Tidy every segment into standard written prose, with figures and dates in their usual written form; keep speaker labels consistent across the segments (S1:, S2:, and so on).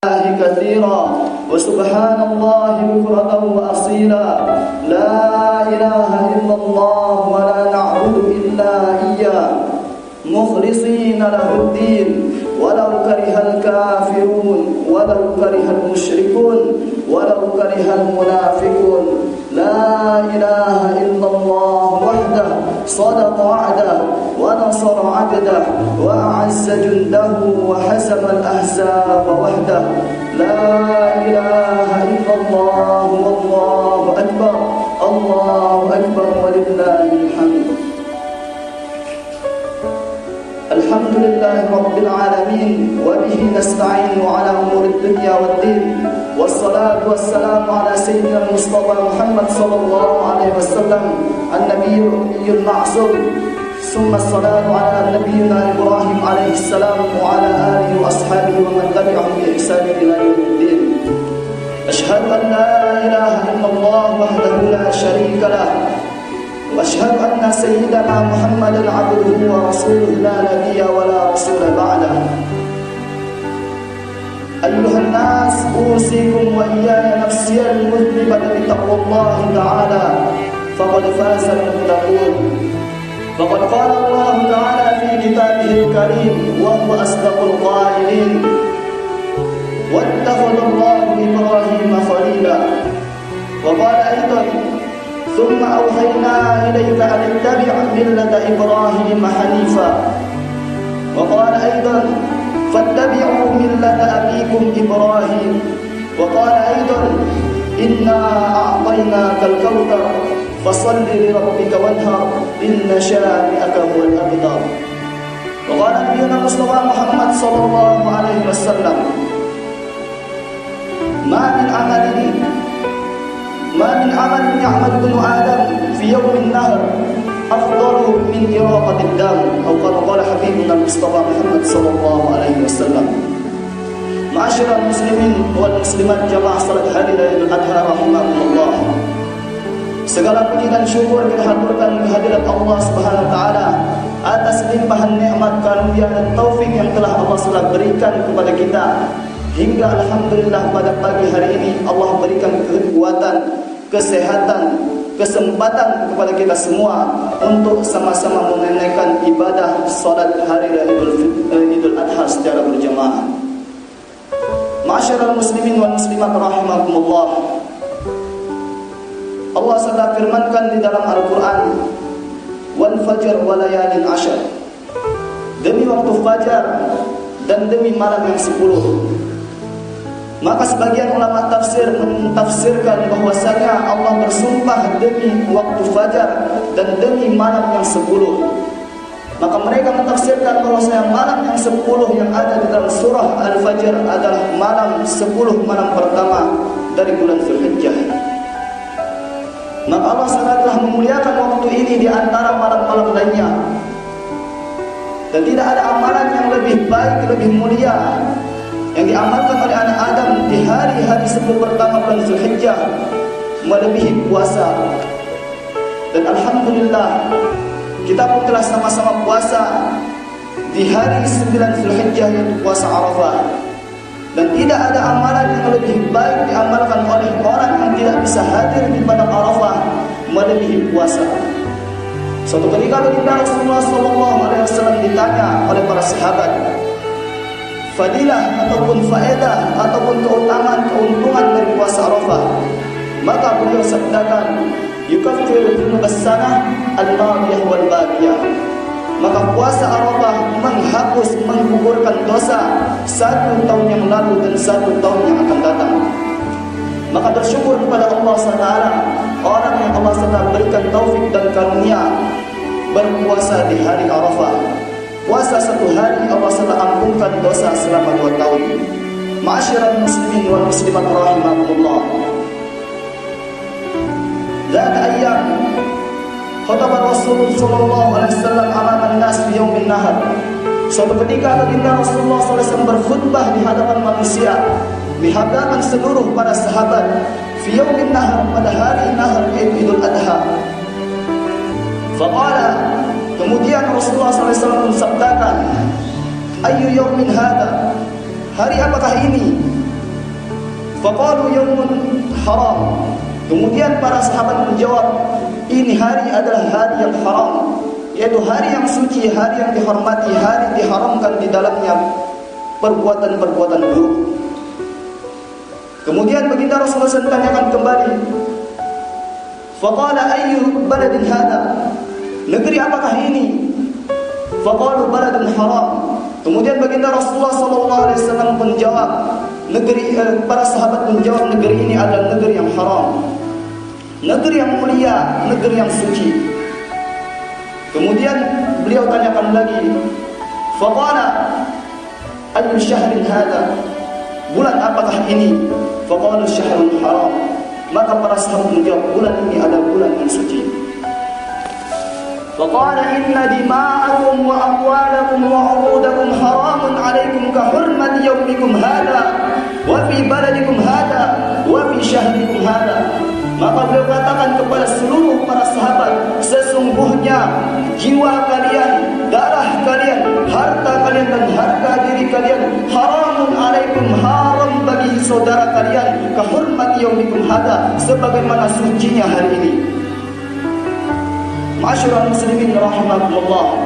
S1: كثيرا وسبحان الله بكرة وأصيلا لا إله إلا الله ولا نعبد إلا إياه مخلصين له الدين ولو كره الكافرون ولو كره المشركون ولو كره المنافقون لا إله إلا الله وحده صدق وعده ونصر عبده وأعز جنده وحزم الأحزاب وحده لا إله إلا الله والله أكبر الله أكبر ولله الحمد. الحمد لله رب العالمين وبه نستعين على أمور الدنيا والدين والصلاة والسلام على سيدنا المصطفى محمد صلى الله عليه وسلم النبي الأمي المعصوم ثم الصلاة على نبينا إبراهيم عليه السلام وعلى آله وأصحابه ومن تبعهم بإحسان إلى يوم الدين. أشهد أن لا إله إلا الله وحده لا شريك له وأشهد أن سيدنا محمدا عبده ورسوله لا نبي ولا رسول بعده. أيها الناس أوصيكم وإياي نفسي المذنبة بتقوى الله تعالى فقد فاز المتقون. فقد قال الله تعالى في كتابه الكريم وهو أصدق القائلين واتخذ الله إبراهيم خليلا. وقال أيضا ثم أوحينا إليك أن اتبع ملة إبراهيم حنيفا. وقال أيضا فاتبعوا ملة أبيكم إبراهيم. وقال أيضا إنا أعطيناك الكوثر فصل لربك وانهر إن شانئك هو الأبتر. وقال نبينا المصطفى محمد صلى الله عليه وسلم ما من عمل يعمل ابن آدم في يوم النهر أفضل من إراقة الدم أو كما قال حبيبنا المصطفى محمد صلى الله عليه وسلم. Ma'asyiral muslimin wal muslimat jamaah salat hari Idul Adha rahimakumullah. Segala puji dan syukur kita haturkan kehadirat Allah Subhanahu wa taala atas limpahan nikmat karunia dan taufik yang telah Allah telah berikan kepada kita hingga alhamdulillah pada pagi hari ini Allah berikan kekuatan, kesehatan, kesempatan kepada kita semua untuk sama-sama menunaikan ibadah salat hari Idul Adha secara berjamaah. Ma'asyiral muslimin wal muslimat rahimakumullah. Allah sedang firmankan di dalam Al-Quran wal fajr wa layalin ashar, demi waktu fajar dan demi malam yang 10. Maka sebagian ulama tafsir mentafsirkan bahwasanya Allah bersumpah demi waktu fajar dan demi malam yang 10. Maka mereka mentafsirkan bahwasanya malam yang 10 yang ada di dalam surah Al-Fajr adalah malam 10 malam pertama dari bulan Zulhijjah. Maka Allah telah memuliakan waktu ini di antara malam-malam lainnya. Dan tidak ada amalan yang lebih baik, lebih mulia yang diamalkan oleh anak Adam di hari-hari 10 pertama bulan Zulhijjah melebihi puasa. Dan alhamdulillah kita pun telah sama-sama puasa di hari 9 Zulhijjah yaitu puasa Arafah. Dan tidak ada amalan yang lebih baik diamalkan oleh orang yang tidak bisa hadir di padang Arafah melebihi puasa. Suatu ketika baginda Rasulullah SAW ditanya oleh para sahabat fadilah ataupun faedah ataupun keutamaan keuntungan dari puasa Arafah, maka beliau sabdakan yukaffiru dzunubas sanah al-madiyah wal baqiyah. Maka puasa Arafah menghapus, menggugurkan dosa 1 tahun yang lalu dan 1 tahun yang akan datang. Maka bersyukur kepada Allah SWT, orang yang Allah SWT berikan taufik dan karunia berpuasa di hari Arafah. Puasa 1 hari Allah SWT ampunkan dosa selama 2 tahun. Ma'asyiral muslimin wal muslimat rahimakumullah. Zat ayyam khataba Rasulullah sallallahu alaihi wasallam amama an-nas fi yaumin nahar. Suatu ketika baginda Rasulullah sallallahu alaihi wasallam berkhutbah di hadapan manusia, di hadapan seluruh para sahabat fi yaumin nahar, pada hari nahar yaitu Idul Adha. Faqala, kemudian Rasulullah sallallahu alaihi wasallam mensabdakan, ayyu yaumin hadha, hari apakah ini? Faqalu yaumun haram. Kemudian para sahabat menjawab, ini hari adalah hari yang haram, yaitu hari yang suci, hari yang dihormati, hari diharamkan di dalamnya perbuatan-perbuatan buruk. Kemudian baginda Rasulullah SAW tanyakan kembali, faqala ayyu baladin hada, negeri apakah ini? Faqalu baladun haram. Kemudian baginda Rasulullah SAW menjawab, para sahabat menjawab, negeri ini adalah negeri yang haram, negeri yang mulia, negeri yang suci. Kemudian beliau tanyakan lagi, faqala ayyu syahrin hada, bulan apakah ini? Faqala syahrul haram. Maka para sahabat menjawab, bulan ini adalah bulan yang suci. Faqala inna dima'akum wa amwalakum wa 'urudakum haramun 'alaikum ka hurmati yaumikum hada wa fi baladikum hada wa fi syahrikum hada. Maka beliau katakan kepada seluruh para sahabat, sesungguhnya jiwa kalian, darah kalian, harta kalian dan harga diri kalian haramun 'alaikum, haram bagi saudara kalian, ka hurmati yaumikum hada, sebagaimana sucinya hari ini. Ma'asyiral muslimin rahimakumullah.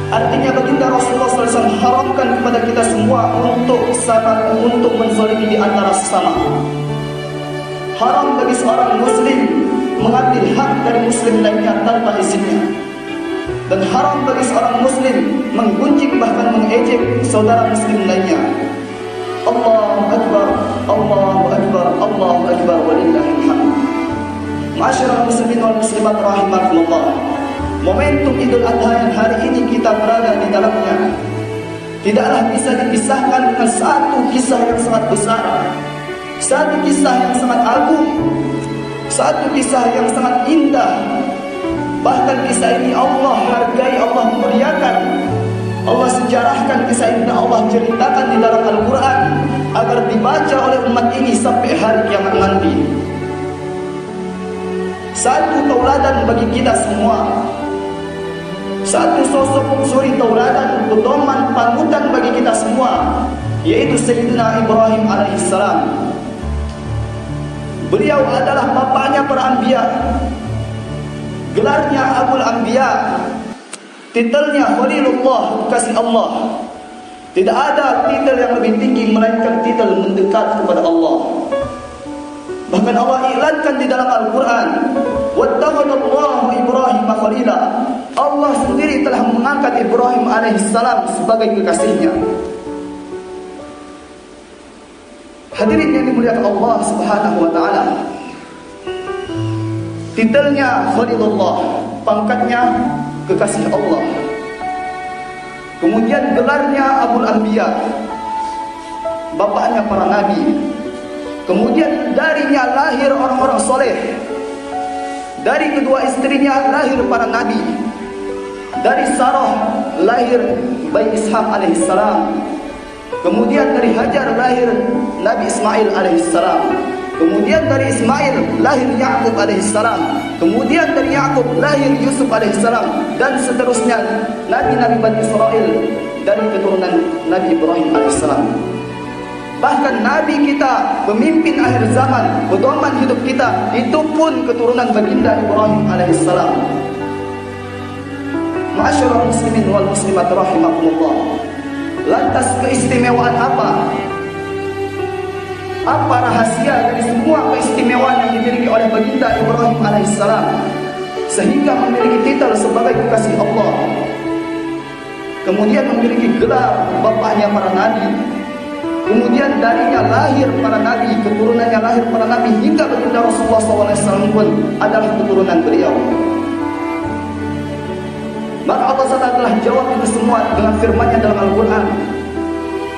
S1: Artinya baginda Rasulullah SAW haramkan kepada kita semua untuk menzalimi di antara sesama. Haram bagi seorang muslim mengambil hak dari muslim lainnya tanpa izinnya. Dan haram bagi seorang muslim menggunjing bahkan mengejek saudara muslim lainnya. Allahu Akbar, Allahu Akbar, Allahu Akbar, walillahil hamd. Ma'asyiral muslimin wal muslimat rahimakumullah. Momentum Idul Adha yang hari ini kita berada di dalamnya tidaklah bisa dipisahkan dengan satu kisah yang sangat besar, satu kisah yang sangat agung, satu kisah yang sangat indah. Bahkan kisah ini Allah hargai, Allah muliakan, Allah sejarahkan kisah ini, Allah ceritakan di dalam Al-Quran agar dibaca oleh umat ini sampai hari kiamat nanti. Satu tauladan bagi kita semua, satu sosok suri tauladan, pedoman panutan bagi kita semua, yaitu Sayyidina Ibrahim alaihissalam. Beliau adalah bapaknya para anbiya, gelarnya Abul Anbiya, titelnya Khalilullah, kasih Allah. Tidak ada titel yang lebih tinggi melainkan titel mendekat kepada Allah. Bahkan Allah iklankan di dalam Al-Quran, wattakhadallahu Ibrahim khalila. Allah sendiri telah mengangkat Ibrahim alaihissalam sebagai kekasihnya. Hadirin yang dimuliakan Allah Subhanahu wa taala. Titelnya Khalilullah, pangkatnya kekasih Allah. Kemudian gelarnya Abul Anbiya, bapaknya para nabi. Kemudian darinya lahir orang-orang soleh. Dari kedua istrinya lahir para nabi. Dari Sarah lahir Bayi Ishaq alaihissalam. Kemudian dari Hajar lahir Nabi Ismail alaihissalam. Kemudian dari Ismail lahir Ya'qub alaihissalam. Kemudian dari Ya'qub lahir Yusuf alaihissalam. Dan seterusnya nabi-nabi Bani Israel dari keturunan Nabi Ibrahim alaihissalam. Bahkan Nabi kita, pemimpin akhir zaman, pedoman hidup kita, itu pun keturunan baginda Ibrahim alaihissalam. Ma'asyiral muslimin wal muslimat rahimakumullah. Lantas keistimewaan apa? Apa rahasia dari semua keistimewaan yang dimiliki oleh baginda Ibrahim alaihissalam sehingga memiliki titel sebagai kekasih Allah, kemudian memiliki gelar bapaknya para nabi, kemudian darinya lahir para nabi, keturunannya lahir para nabi, hingga baginda Rasulullah SAW pun adalah keturunan beliau. Maka Allah SWT telah jawab itu semua dengan firman-Nya dalam Al-Quran.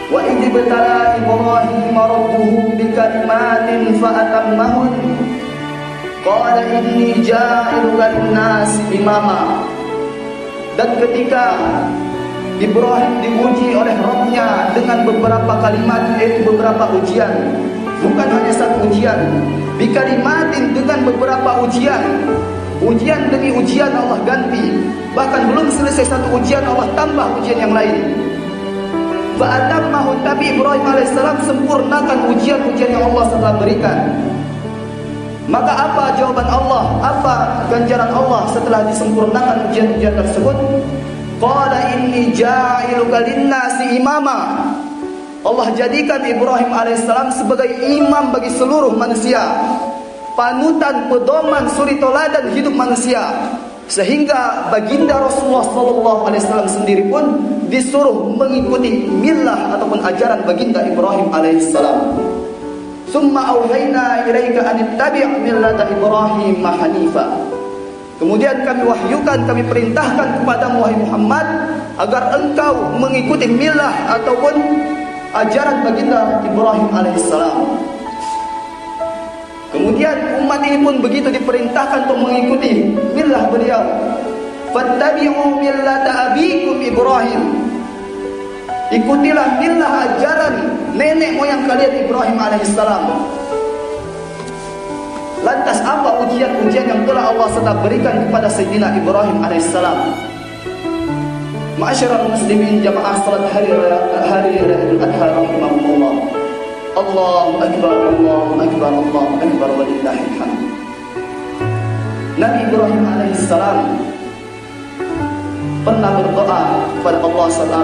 S1: Wa idh ibtala Ibrahim rabbuhu bikalimatin fa'atammahun qala inni ja'iluka lin-nasi imama. Dan ketika Ibrahim diuji oleh Rabb-Nya dengan beberapa kalimat, yaitu beberapa ujian, bukan hanya satu ujian, bikalimatin, dengan beberapa ujian. Ujian demi ujian Allah ganti. Bahkan belum selesai satu ujian Allah tambah ujian yang lain. Fa'atammahu, Nabi Ibrahim alaihissalam sempurnakan ujian-ujian yang Allah telah berikan. Maka apa jawaban Allah? Apa ganjaran Allah setelah disempurnakan ujian-ujian tersebut? Qala inni ja'iluka linnasi imama. Allah jadikan Ibrahim alaihissalam sebagai imam bagi seluruh manusia, panutan, pedoman, suri teladan hidup manusia. Sehingga baginda Rasulullah SAW sendiri pun disuruh mengikuti millah ataupun ajaran baginda Ibrahim alaihissalam. Summa auhayna ilaika anittabi' millata Ibrahim hanifa. Kemudian kami wahyukan, kami perintahkan kepadamu wahai Muhammad agar engkau mengikuti millah ataupun ajaran baginda Ibrahim alaihissalam. Kemudian umat ini pun begitu diperintahkan untuk mengikuti millah beliau. Fattabi'u millata abikum Ibrahim. Ikutilah millah ajaran nenek moyang kalian Ibrahim alaihissalam. Lantas apa ujian-ujian yang telah Allah sedang berikan kepada Sayyidina Ibrahim alaihissalam? Ma'asyiral muslimin, jamaah salat hari Raya Idul Adha rahimahumullah. Allahu akbar, Allahu akbar, Allahu akbar, walillahil hamd. Nabi Ibrahim alaihissalam pernah berdoa kepada Allah SWT,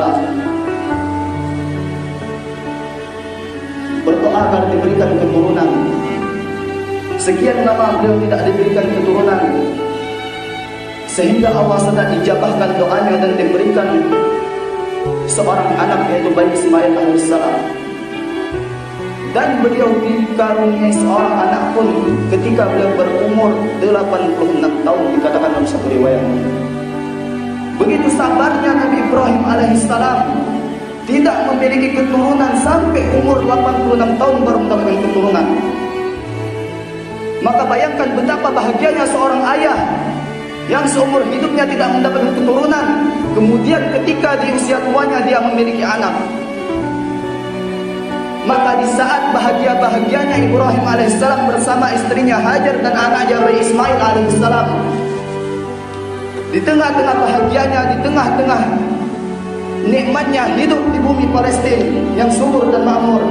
S1: berdoa agar diberikan keturunan. Sekian lama beliau tidak diberikan keturunan, sehingga Allah SWT ijabahkan doanya dan diberikan seorang anak, yaitu Bayi Ismail alaihissalam. Dan beliau dikaruniai seorang anak pun ketika beliau berumur 86 tahun, dikatakan dalam satu riwayat. Begitu sabarnya Nabi Ibrahim alaihissalam, tidak memiliki keturunan sampai umur 86 tahun baru mendapatkan keturunan. Maka bayangkan betapa bahagianya seorang ayah yang seumur hidupnya tidak mendapatkan keturunan, kemudian ketika di usia tuanya dia memiliki anak. Maka di saat bahagia-bahagianya Ibrahim alaihissalam bersama istrinya Hajar dan anaknya Bayi Ismail alaihissalam, di tengah-tengah bahagianya, di tengah-tengah nikmatnya hidup di bumi Palestina yang subur dan makmur,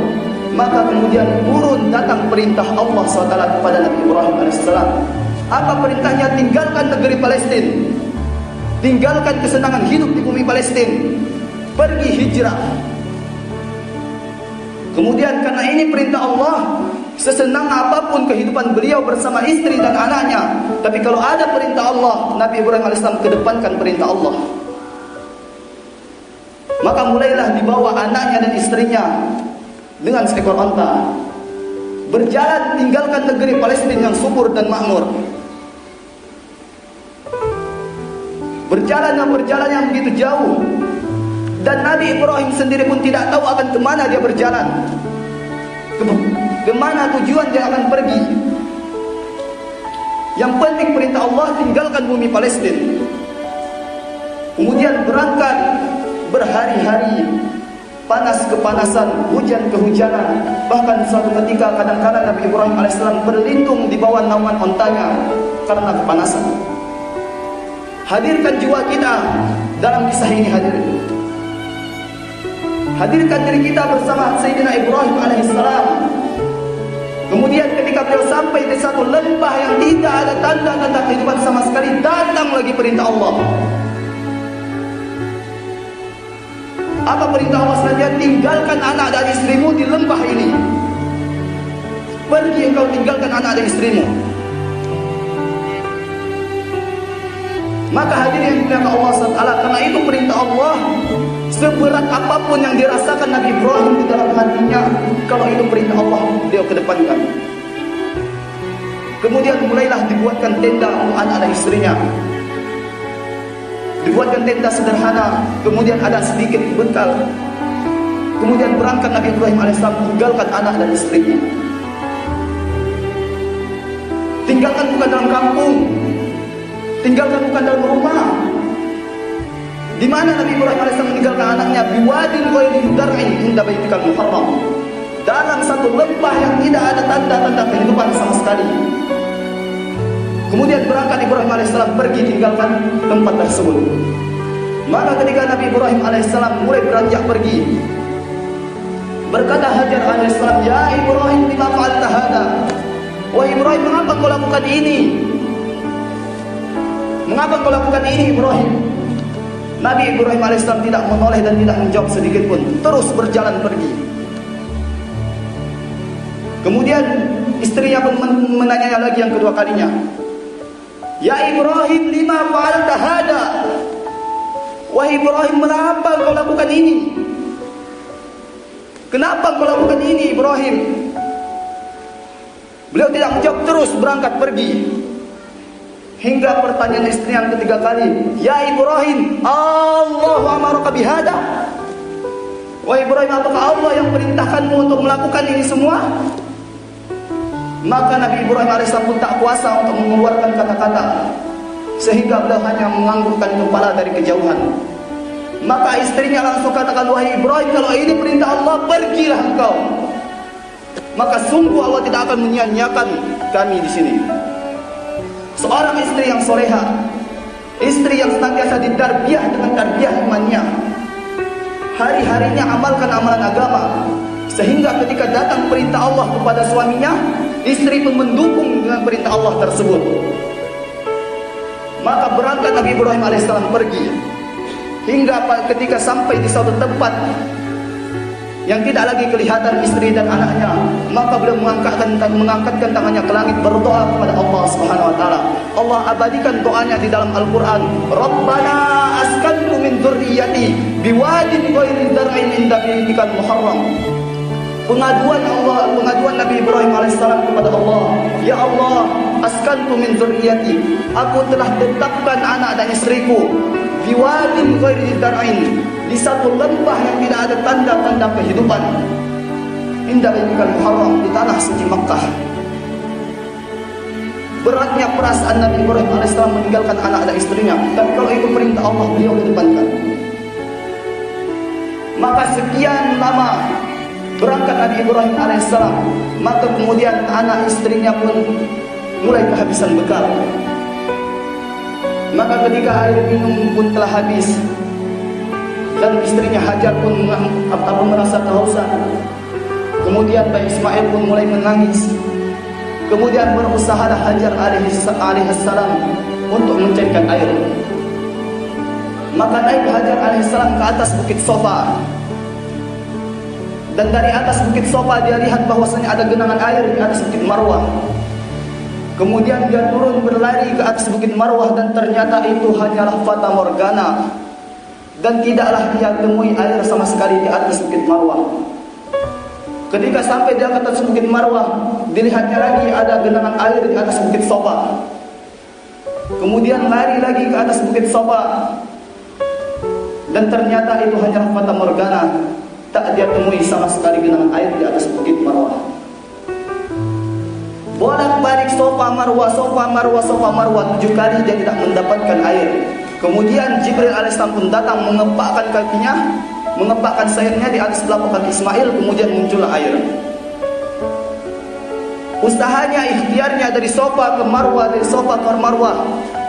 S1: maka kemudian turun datang perintah Allah SWT kepada Nabi Ibrahim alaihissalam. Apa perintahnya? Tinggalkan negeri Palestina, tinggalkan kesenangan hidup di bumi Palestina, pergi hijrah. Kemudian karena ini perintah Allah, sesenang apapun kehidupan beliau bersama istri dan anaknya, tapi kalau ada perintah Allah, Nabi Ibrahim alaihissalam kedepankan perintah Allah. Maka mulailah dibawa anaknya dan istrinya dengan seekor onta, berjalan tinggalkan negeri Palestina yang subur dan makmur. Berjalan yang begitu jauh, dan Nabi Ibrahim sendiri pun tidak tahu akan kemana dia berjalan, kemana tujuan dia akan pergi. Yang penting perintah Allah, tinggalkan bumi Palestina. Kemudian berangkat berhari-hari, panas kepanasan, hujan kehujanan. Bahkan suatu ketika kadang-kadang Nabi Ibrahim alaihissalam berlindung di bawah naungan ontanya karena kepanasan. Hadirkan jiwa kita dalam kisah ini, hadirin. Hadirkan diri kita bersama Sayyidina Ibrahim alaihissalam. Kemudian ketika beliau sampai di satu lembah yang tidak ada tanda-tanda kehidupan sama sekali, datang lagi perintah Allah. Apa perintah Allah selanjutnya? Tinggalkan anak dan istrimu di lembah ini. Pergi engkau tinggalkan anak dan istrimu. Maka hadirin yang dimuliakan Allah SWT, karena itu perintah Allah, seberat apapun yang dirasakan Nabi Ibrahim di dalam hatinya, kalau itu perintah Allah, beliau kedepankan. Kemudian mulailah dibuatkan tenda untuk anak dan istrinya. Dibuatkan tenda sederhana, kemudian ada sedikit bekal. Kemudian berangkat Nabi Ibrahim alaihissalam, tinggalkan anak dan istrinya. Tinggalkan bukan dalam kampung, tinggalkan bukan dalam rumah. Di mana Nabi Ibrahim alaihissalam meninggalkan anaknya? Biwadin ghairi dar'in inda baitikal muharram, dalam satu lembah yang tidak ada tanda-tanda kehidupan sama sekali. Kemudian berangkat Ibrahim alaihissalam pergi tinggalkan tempat tersebut. Maka ketika Nabi Ibrahim alaihissalam mulai beranjak pergi, Berkata Hajar alaihissalam, "Ya Ibrahim, lima fa'alta hada?" Wahai Ibrahim, mengapa kau lakukan ini? Mengapa kau lakukan ini, Ibrahim? Nabi Ibrahim alaihissalam tidak menoleh dan tidak menjawab sedikit pun, terus berjalan pergi. Kemudian istrinya pun menanya lagi yang kedua kalinya, "Ya Ibrahim, lima fa'alta hada?" Wahai Ibrahim, mengapa kau lakukan ini? Kenapa kau lakukan ini, Ibrahim? Beliau tidak menjawab, terus berangkat pergi. Hingga pertanyaan istri yang ketiga kali, "Ya Ibrahim, Allahu amaraka bihada?" Wahai Ibrahim, apakah Allah yang perintahkanmu untuk melakukan ini semua? Maka Nabi Ibrahim alaihissalam pun tak kuasa untuk mengeluarkan kata-kata, sehingga beliau hanya menganggukkan kepala dari kejauhan. Maka istrinya langsung katakan, "Wahai Ibrahim, kalau ini perintah Allah, pergilah engkau. Maka sungguh Allah tidak akan menyia-nyiakan kami di sini." Seorang istri yang soleha, istri yang senantiasa ditarbiyah dengan tarbiyah imannya, hari-harinya amalkan amalan agama, sehingga ketika datang perintah Allah kepada suaminya, istri pun mendukung dengan perintah Allah tersebut. Maka berangkat Nabi Ibrahim alaihissalam pergi, hingga ketika sampai di suatu tempat yang tidak lagi kelihatan istri dan anaknya, maka beliau mengangkatkan tangannya ke langit, berdoa kepada Allah Subhanahu wa taala. Allah abadikan doanya di dalam Al-Qur'an, "Rabbana askantu min dzurriyyati biwadin ghairi dzar'in inda baitikal muharram." Pengaduan Nabi Ibrahim alaihissalam kepada Allah, "Ya Allah, askantu min dzurriyyati, aku telah tetapkan anak dan istriku biwadin ghairi dzar'in, di satu lembah yang tidak ada tanda-tanda kehidupan, inda baitikal muharram, di tanah suci Makkah." Beratnya perasaan Nabi Ibrahim alaihissalam meninggalkan anak dan istrinya, tapi kalau itu perintah Allah, beliau kedepankan. Maka sekian lama berangkat Nabi Ibrahim alaihissalam, maka kemudian anak istrinya pun mulai kehabisan bekal. Maka ketika air minum pun telah habis, dan istrinya Hajar pun merasa kehausan. Kemudian Bayi Ismail pun mulai menangis. Kemudian berusahalah Hajar alaihissalam untuk mencarikan air. Maka naik Hajar alaihissalam ke atas bukit Sofa, dan dari atas bukit Sofa dia lihat bahwasanya ada genangan air di atas bukit Marwah. Kemudian dia turun berlari ke atas bukit Marwah, dan ternyata itu hanyalah fata morgana, dan tidaklah dia temui air sama sekali di atas bukit Marwah. Ketika sampai di atas bukit Marwah, dilihatnya lagi ada genangan air di atas bukit Sofa. Kemudian lari lagi ke atas bukit Sofa, dan ternyata itu hanyalah fata morgana, tak dia temui sama sekali genangan air di atas bukit Marwah. Bolak-balik Sofa Marwah, Sofa Marwah, Sofa Marwah, 7 kali dia tidak mendapatkan air. Kemudian Jibril alaihissalam pun datang, mengepakkan kakinya, mengepakkan sayapnya di atas telapak kaki Ismail, kemudian muncullah air. Usahanya, ikhtiarnya dari Sofa ke Marwah, dari Sofa ke Marwah,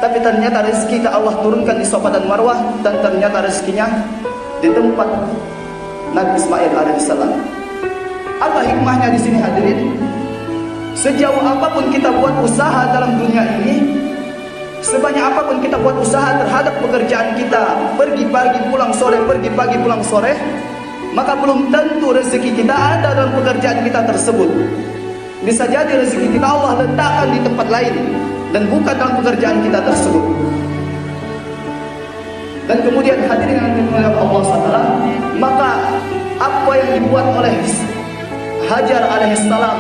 S1: tapi ternyata rezeki Allah turunkan di Sofa dan Marwah, dan ternyata rezekinya di tempat Nabi Ismail alaihissalam. Apa hikmahnya di sini, hadirin? Sejauh apapun kita buat usaha dalam dunia ini, sebanyak apapun kita buat usaha terhadap pekerjaan kita, pergi pagi pulang sore, pergi pagi pulang sore, maka belum tentu rezeki kita ada dalam pekerjaan kita tersebut. Bisa jadi rezeki kita Allah letakkan di tempat lain, dan bukan dalam pekerjaan kita tersebut. Dan kemudian hadirin yang dimuliakan Allah SWT, maka apa yang dibuat oleh Hajar alaihissalam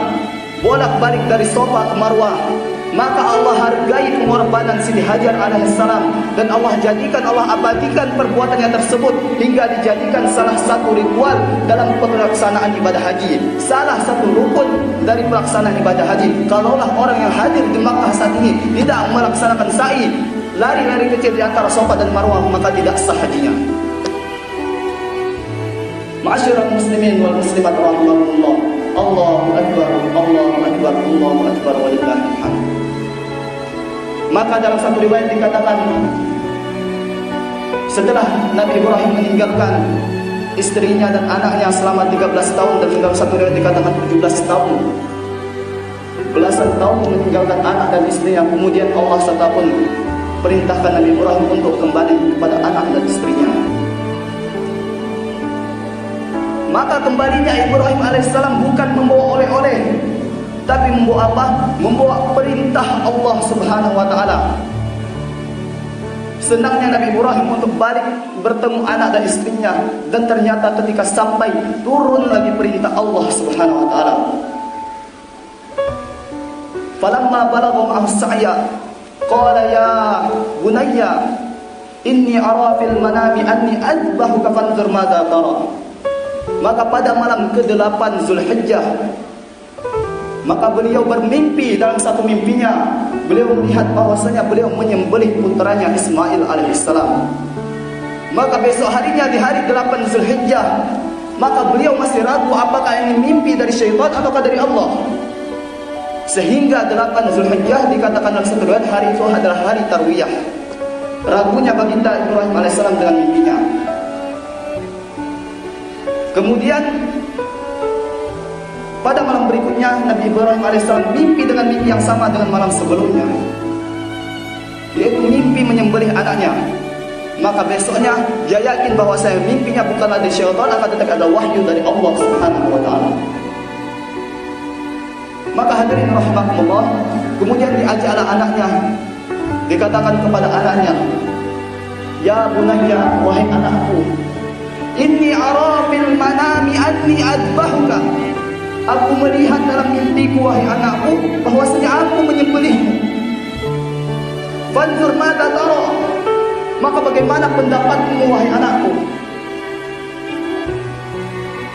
S1: bolak-balik dari Sofa ke Marwah, maka Allah hargai pengorbanan Siti Hajar alaihissalam, dan Allah jadikan, Allah abadikan perbuatannya tersebut hingga dijadikan salah satu ritual dalam pelaksanaan ibadah haji, salah satu rukun dari pelaksanaan ibadah haji. Kalaulah orang yang hadir di Makkah saat ini tidak melaksanakan sa'i, lari-lari kecil di antara Sofa dan Marwah, maka tidak sah hajinya. Ma'asyiral muslimin wal muslimat rahimakumullah, Allahu akbar, Allahu akbar, Allahu akbar, walillahil hamd. Maka dalam satu riwayat dikatakan, setelah Nabi Ibrahim meninggalkan istrinya dan anaknya selama 13 tahun dan dalam satu riwayat dikatakan 17 tahun. Belasan tahun meninggalkan anak dan istrinya. Kemudian Allah SWT pun perintahkan Nabi Ibrahim untuk kembali kepada anak dan istrinya. Maka kembalinya Ibrahim alaihissalam bukan membawa oleh-oleh, tapi membawa apa? Membawa perintah Allah Subhanahu wa taala. Senangnya Nabi Ibrahim untuk balik bertemu anak dan istrinya, dan ternyata ketika sampai turun lagi perintah Allah Subhanahu wa taala. Falamma balagha ma'ahu as-sa'ya qala ya bunayya inni ara fil manami anni adbahuka fanzur madza tara. Maka pada malam ke-8 Zulhijjah, maka beliau bermimpi. Dalam satu mimpinya beliau melihat bahwasanya beliau menyembelih putranya Ismail alaihissalam. Maka besok harinya di hari 8 Zulhijjah, maka beliau masih ragu apakah ini mimpi dari syaitan ataukah dari Allah. Sehingga 8 Zulhijjah dikatakan dalam satu riwayat hari itu adalah hari Tarwiyah. Ragunya baginda Ibrahim alaihissalam dengan mimpinya. Kemudian pada malam berikutnya Nabi Ibrahim alaihissalam mimpi dengan mimpi yang sama dengan malam sebelumnya, yaitu mimpi menyembelih anaknya. Maka besoknya dia yakin bahwa saya mimpinya bukanlah dari syaitan, akan tetapi adalah wahyu dari Allah Subhanahu wa taala. Maka hadirin rahimakumullah, kemudian diajaklah anaknya, dikatakan kepada anaknya, ya bunayya, wahai anakku, inni ara fil manami anni adbahuka. Aku melihat dalam mimpiku, wahai anakku, bahwasanya aku menyembelihmu. Fanzur madza tara. Maka bagaimana pendapatmu, wahai anakku?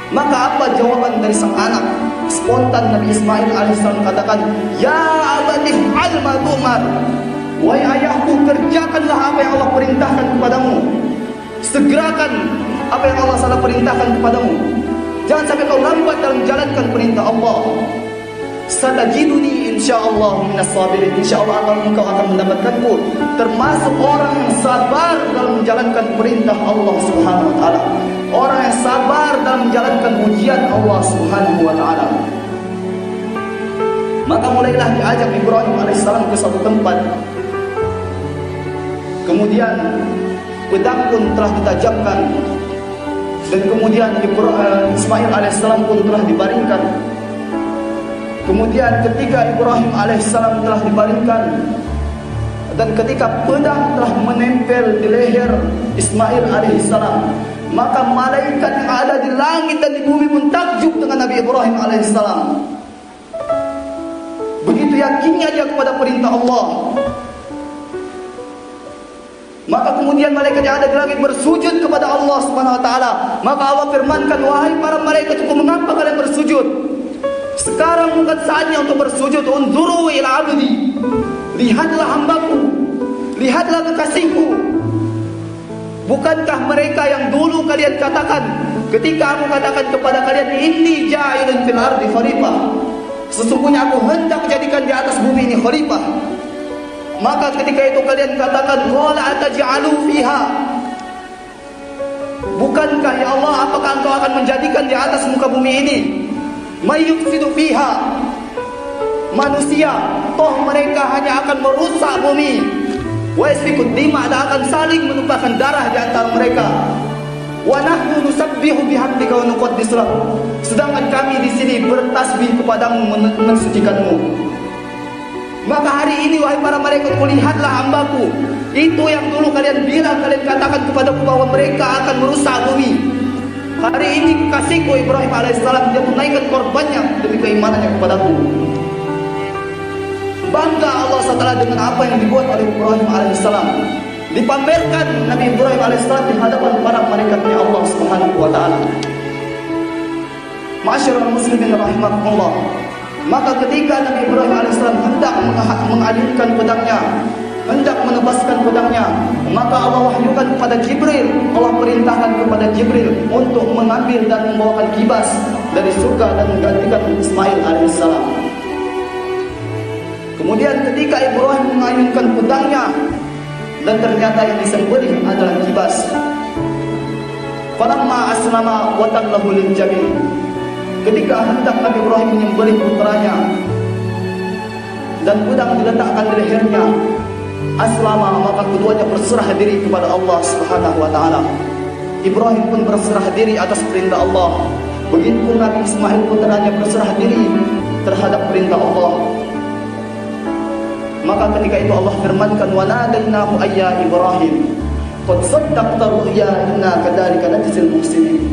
S1: Maka apa jawaban dari sang anak? Spontan Nabi Ismail alaihissalam katakan, ya abadi al ma tu'mar. Wahai ayahku, kerjakanlah apa yang Allah perintahkan kepadamu. Segerakan apa yang Allah SWT perintahkan kepadamu. Jangan sampai kau lambat dalam menjalankan perintah Allah. Satajiduni insyaallah minas sabirin. Insyaallah engkau akan mendapatkanku termasuk orang yang sabar dalam menjalankan perintah Allah Subhanahu wa taala. Orang yang sabar dalam menjalankan ujian Allah Subhanahu wa taala. Maka mulailah diajak Ibrahim alaihissalam ke suatu tempat. Kemudian pedang pun telah ditajamkan, dan kemudian Ismail alaihissalam pun telah dibaringkan. Kemudian ketika Ibrahim alaihissalam telah dibaringkan, dan ketika pedang telah menempel di leher Ismail alaihissalam, maka malaikat yang ada di langit dan di bumi pun takjub dengan Nabi Ibrahim alaihissalam. Begitu yakinnya dia kepada perintah Allah. Maka kemudian malaikat yang ada di langit bersujud kepada Allah Subhanahu wa taala. Maka Allah firmankan, wahai para malaikat, mengapa kalian bersujud? Sekarang bukan saatnya untuk bersujud. Unzuru ila abdi. Lihatlah hambaku, lihatlah kekasihku. Bukankah mereka yang dulu kalian katakan ketika aku katakan kepada kalian, inni ja'ilun fil ardi khalifah, sesungguhnya aku hendak jadikan di atas bumi ini khalifah. Maka ketika itu kalian katakan, qala ataj'alu fiha, bukankah ya Allah, apakah engkau akan menjadikan di atas muka bumi ini may yufsidu fiha, manusia, toh mereka hanya akan merusak bumi, wa yasfikud dima, dan akan saling menumpahkan darah di antara mereka. Wa nahnu nusabbihu bihamdika wa nuqaddisu lak, sedangkan kami di sini bertasbih kepadamu, mensucikanmu. Maka hari ini wahai para malaikat, lihatlah hambaku, itu yang dulu kalian bilang, kalian katakan kepadaku bahwa mereka akan merusak bumi. Hari ini kekasihku Ibrahim alaihissalam, dia menaikkan korbannya demi keimanannya kepadaku. Bangga Allah SWT dengan apa yang dibuat oleh Ibrahim alaihissalam. Dipamerkan Nabi Ibrahim alaihissalam di hadapan para malaikatnya Allah Subhanahu wa taala. Ma'asyiral muslimin rahimakumullah. Maka ketika Nabi Ibrahim alaihissalam hendak mengalirkan pedangnya, hendak menebaskan pedangnya, maka Allah wahyukan kepada Jibril, Allah perintahkan kepada Jibril untuk mengambil dan membawakan kibas dari surga dan menggantikan Ismail alaihissalam. Kemudian ketika Ibrahim mengayunkan pedangnya, dan ternyata yang disembelih adalah kibas. Falamma aslama wa tallahu lil jabin. Ketika hendak Nabi Ibrahim menyembelih putranya dan pedang diletakkan di lehernya, aslama, maka keduanya berserah diri kepada Allah Subhanahu wa taala. Ibrahim pun berserah diri atas perintah Allah. Begitu pun Nabi Ismail putranya berserah diri terhadap perintah Allah. Maka ketika itu Allah firmankan, wa nadainahu ayya Ibrahim qad saddaqta ru'ya inna kadzalika najzil muhsinin.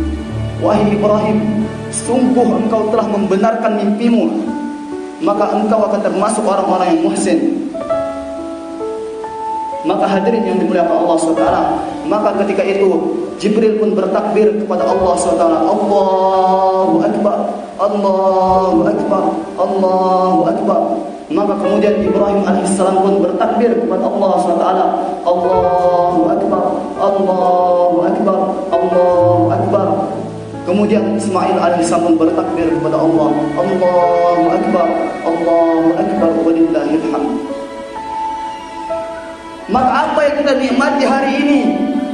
S1: Wahai Ibrahim, sungguh engkau telah membenarkan mimpimu, maka engkau akan termasuk orang-orang yang muhsin. Maka hadirin yang dimuliakan Allah SWT, maka ketika itu Jibril pun bertakbir kepada Allah SWT, Allahu Akbar, Allahu Akbar, Allahu Akbar. Maka kemudian Ibrahim alaihissalam pun bertakbir kepada Allah SWT, Allahu Akbar, Allahu Akbar, Allahu Akbar. Kemudian Ismail alaihissalam pun bertakbir kepada Allah, Allahu Akbar, Allahu Akbar, walillahil hamd. Maka apa yang kita nikmati hari ini,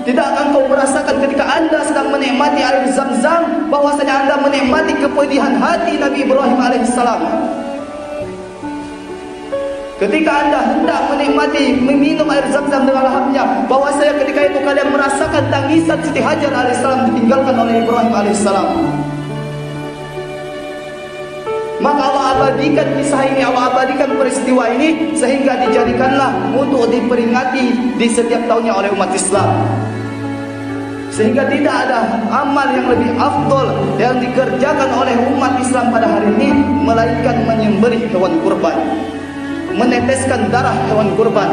S1: tidak akan kau merasakan ketika anda sedang menikmati air Zam-Zam, bahwasanya anda menikmati kepedihan hati Nabi Ibrahim alaihissalam. Ketika anda hendak menikmati meminum air Zam-Zam dengan lahapnya, bahwasanya ketika itu kalian merasakan tangisan Siti Hajar alaihissalam ditinggalkan oleh Ibrahim alaihissalam. Maka Allah abadikan kisah ini, Allah abadikan peristiwa ini, sehingga dijadikanlah untuk diperingati di setiap tahunnya oleh umat Islam. Sehingga tidak ada amal yang lebih afdol yang dikerjakan oleh umat Islam pada hari ini melainkan menyembelih hewan kurban, meneteskan darah hewan kurban.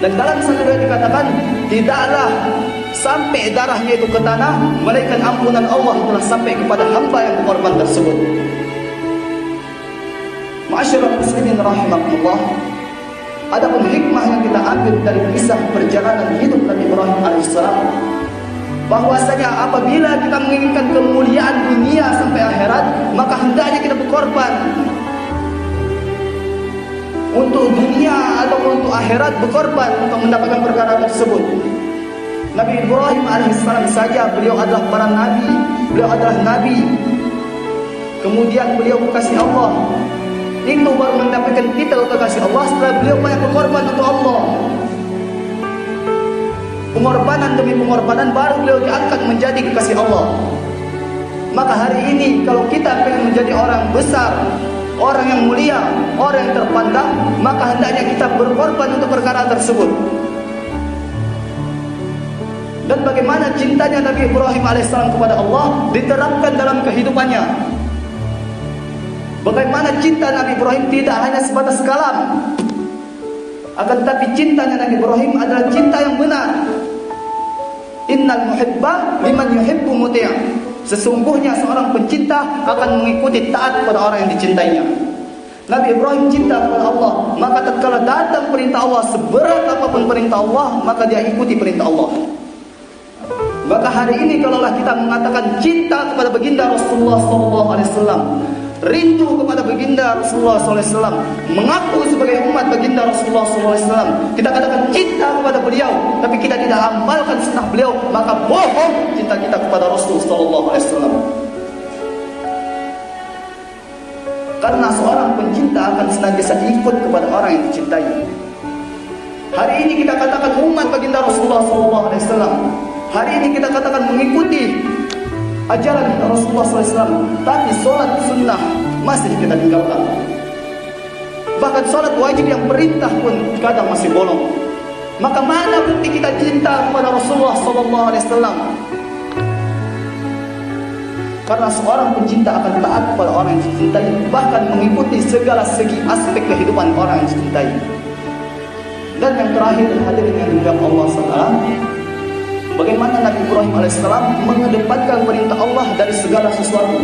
S1: Dan dalam satu riwayat dikatakan, tidaklah sampai darahnya itu ke tanah melainkan ampunan Allah telah sampai kepada hamba yang berkorban tersebut. Ma'asyiral muslimin rahimakumullah, adapun hikmah yang kita ambil dari kisah perjalanan hidup Nabi Ibrahim alaihissalam, bahwasanya apabila kita menginginkan kemuliaan dunia sampai akhirat, maka hendaknya kita berkorban untuk dunia atau untuk akhirat, berkorban untuk mendapatkan perkara tersebut. Nabi Ibrahim alaihissalam saja, beliau adalah para nabi, beliau adalah nabi, kemudian beliau kekasih Allah. Itu baru mendapatkan kita kekasih Allah setelah beliau banyak berkorban untuk Allah. Pengorbanan demi pengorbanan baru beliau diangkat menjadi kekasih Allah. Maka hari ini kalau kita ingin menjadi orang besar, orang yang mulia, orang yang terpandang, maka hendaknya kita berkorban untuk perkara tersebut. Dan bagaimana cintanya Nabi Ibrahim alaihissalam kepada Allah diterapkan dalam kehidupannya. Bagaimana cinta Nabi Ibrahim tidak hanya sebatas kalam, akan tetapi cintanya Nabi Ibrahim adalah cinta yang benar. Innal muhibba liman yuhibbu muti'. Sesungguhnya seorang pencinta akan mengikuti taat pada orang yang dicintainya. Nabi Ibrahim cinta kepada Allah, maka tatkala datang perintah Allah, seberat apapun perintah Allah, maka dia ikuti perintah Allah. Maka hari ini kalaulah kita mengatakan cinta kepada baginda Rasulullah SAW, rindu kepada baginda Rasulullah SAW, mengaku sebagai umat baginda Rasulullah SAW, kita katakan cinta kepada beliau, tapi kita tidak amalkan sunnah beliau, maka bohong cinta kita kepada Rasulullah SAW. Karena seorang pencinta akan senantiasa ikut kepada orang yang dicintai. Hari ini kita katakan umat baginda Rasulullah SAW, hari ini kita katakan mengikuti ajaran Rasulullah SAW, tapi sholat sunnah masih kita tinggalkan. Bahkan sholat wajib yang perintah pun kadang masih bolong. Maka mana bukti kita cinta kepada Rasulullah SAW? Karena seorang pencinta akan taat kepada orang yang dicintai, bahkan mengikuti segala segi aspek kehidupan orang yang dicintai. Dan yang terakhir, hadirin yang dimuliakan Allah SWT, bagaimana Nabi Ibrahim alaihissalam mengedepankan perintah Allah dari segala sesuatu.